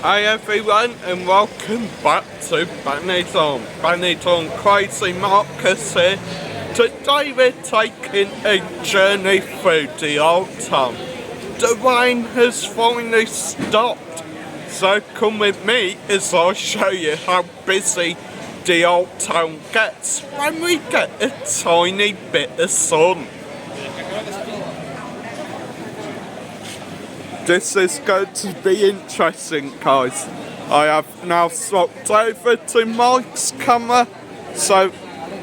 Hi everyone and welcome back to Benidorm Crazy Marcus here. Today we're taking a journey through the old town. The rain has finally stopped, so come with me as I show you how busy the old town gets when we get a tiny bit of sun. This is going to be interesting, guys. I have now swapped over to Mike's camera, so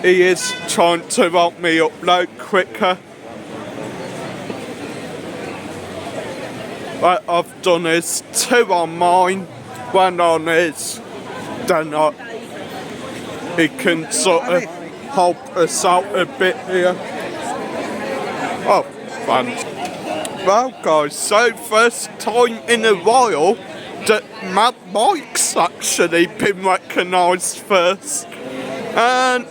he is trying to help me upload quicker. What I've done is 2 on mine, 1 on his. Then he can sort of help us out a bit here. Oh, thanks. Well guys, so first time in a while that my Mike's actually been recognised first, and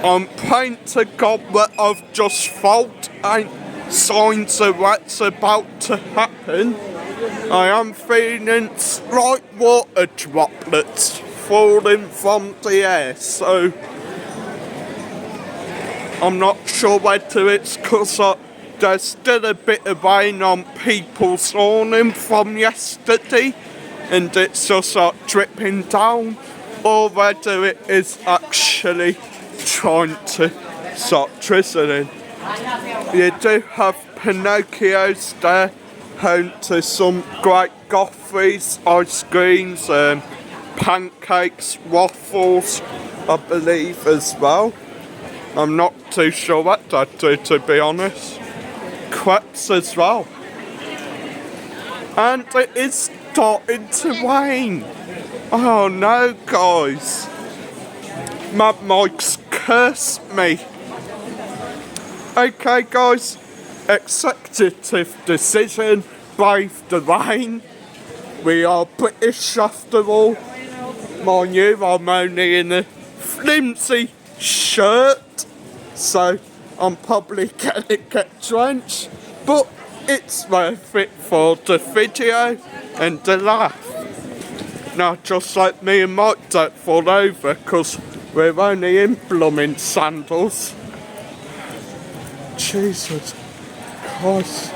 I'm praying to God that I've just felt and signs of what's about to happen. I am feeling slight water droplets falling from the air, so I'm not sure whether it's because there's still a bit of rain on people's awning from yesterday and it's just dripping down, or whether it is actually trying to start drizzling. You do have Pinocchios there, home to some great gofferys, ice creams, pancakes, waffles, I believe as well. I'm not too sure what I do, to be honest. Crepes as well. And it is starting to rain. Oh no, guys. Mad Mike's cursed me. Okay, guys. Executive decision. Brave the rain. We are British after all. Mind you, I'm only in a flimsy shirt, so I'm probably gonna get drenched, but it's worth it for the video and the laugh. Now just like me and Mike don't fall over because we're only in blooming sandals. Jesus Christ.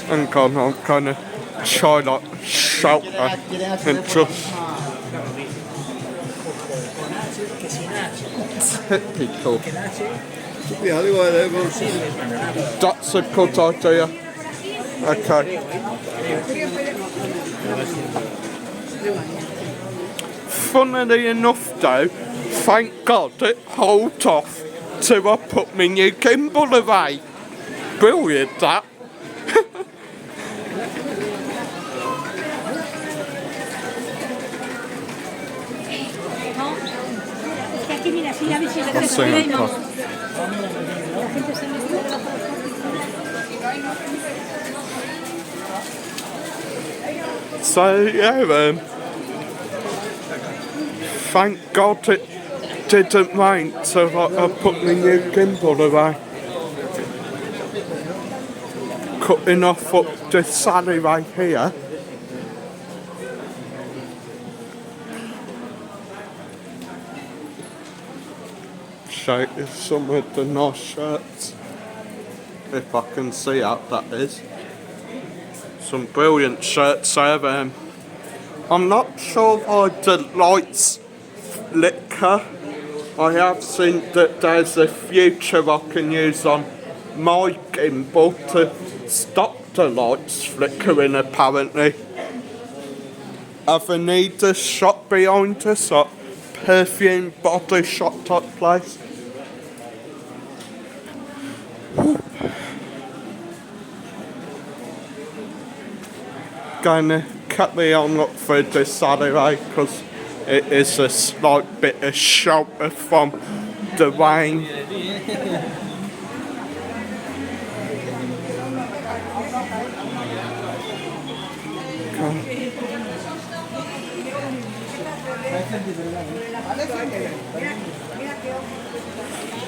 Hang on, I'm gonna try like shelter and just typical. That's a good idea. Okay. Funnily enough though, thank God it held off till I put my new gimbal away. Brilliant that. So yeah, thank God it didn't rain, so I put my new gimbal away. Cutting off up this alleyway here. Show you some of the nice shirts, if I can see out, that is. Some brilliant shirts there. I'm not sure why the lights flicker. I have seen that there's a feature I can use on my gimbal to stop the lights flickering apparently. Have a need a shop behind us, a perfume body shop type place. Gonna carry on up through this alleyway because it is a slight bit of shelter from the rain.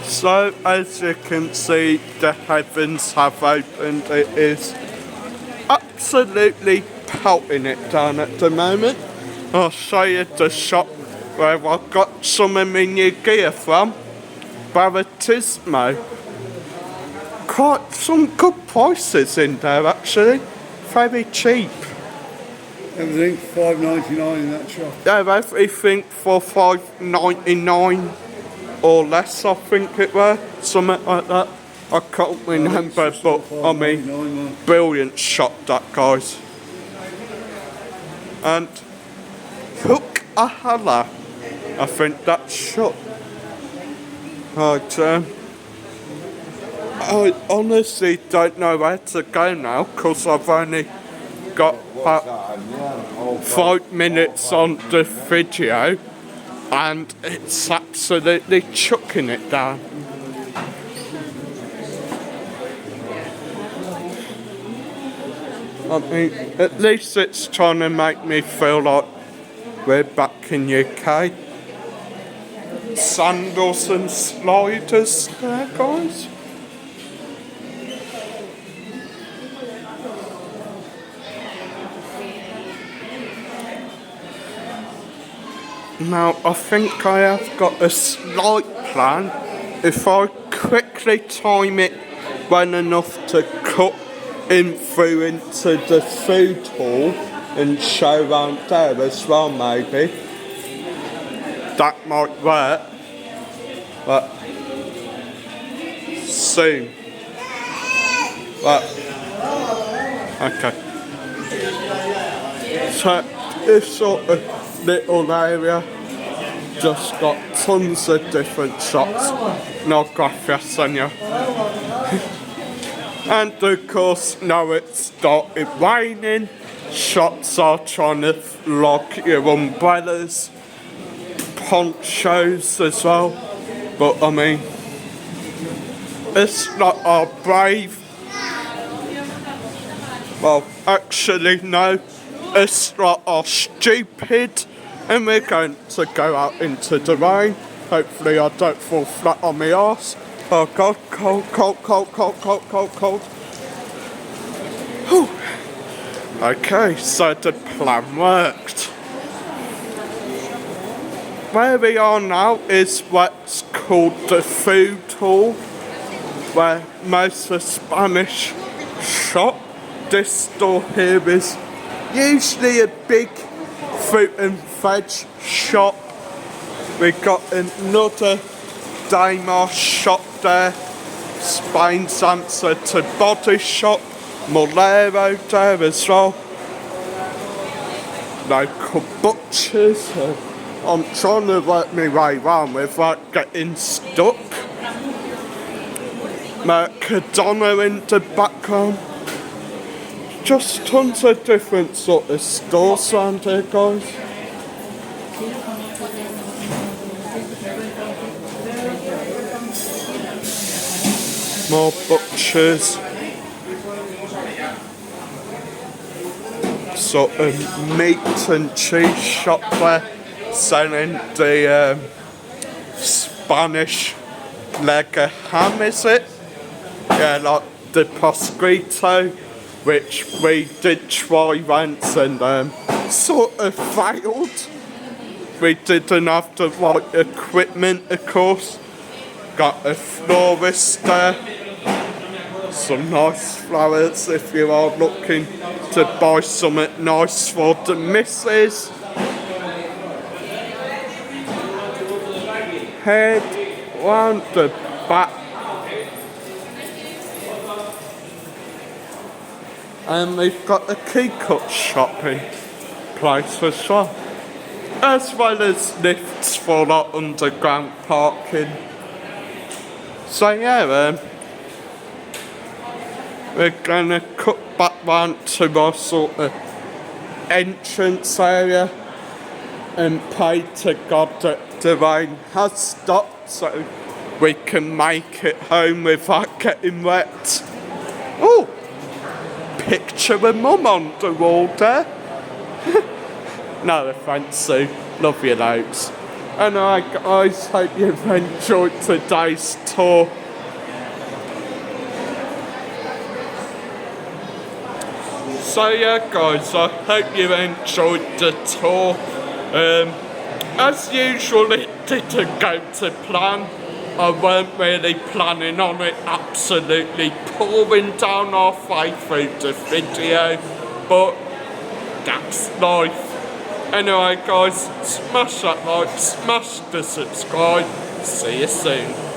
So as you can see, the heavens have opened. It is absolutely pelting it down at the moment. I'll show you the shop where I got some of my new gear from. Baratismo. Quite some good prices in there actually. Very cheap. Everything $5.99 in that shop. Yeah, everything for $5.99 or less, I think it were. Something like that. I can't remember, but I mean, brilliant shop that, guys. And Hook a Halla, I think that's shut. Right, I honestly don't know where to go now because I've only got about 5 minutes on the video and it's absolutely chucking it down. I mean, at least it's trying to make me feel like we're back in UK. Sandals and sliders there, guys. Now, I think I have got a slight plan. If I quickly time it well enough to cut in through into the food hall and show around there as well, maybe. That might work. But soon. But okay. So this sort of little area just got tons of different shops. No gracias, senor. And of course, now it's started raining. Shops are trying to lock your umbrellas, ponchos as well. But I mean, it's not our brave. Well, actually, no. It's not our stupid. And we're going to go out into the rain. Hopefully, I don't fall flat on my arse. Oh God, cold, cold, cold, cold, cold, cold, cold. Whew. Okay, so the plan worked. Where we are now is what's called the food hall, where most of the Spanish shop. This store here is usually a big fruit and veg shop. We got another Daimar shop there, Spain's answer to Body Shop, Molero there as well. Local butchers. I'm trying to work my way around without getting stuck. Mercadona in the background. Just tons of different sort of stores around here, guys. More butchers. Sort of meat and cheese shop there, selling the Spanish leg of ham, is it? Yeah, like the prosciutto, which we did try once and sort of failed. We didn't have the right equipment, of course. Got a florist there. Some nice flowers if you are looking to buy something nice for the missus. Head round the back. And we've got a key cut shopping place as well as lifts for our underground parking. So yeah, we're gonna cut back round to our sort of entrance area and pray to God that the rain has stopped so we can make it home without getting wet. Oh, picture of Mum on the wall there. No offence, Sue. Love you loads. Anyway guys, hope you've enjoyed today's tour. So yeah guys, I hope you enjoyed the tour. As usual, it didn't go to plan. I weren't really planning on it absolutely pouring down halfway through the video, but that's life. Anyway guys, smash that like, smash the subscribe, see you soon.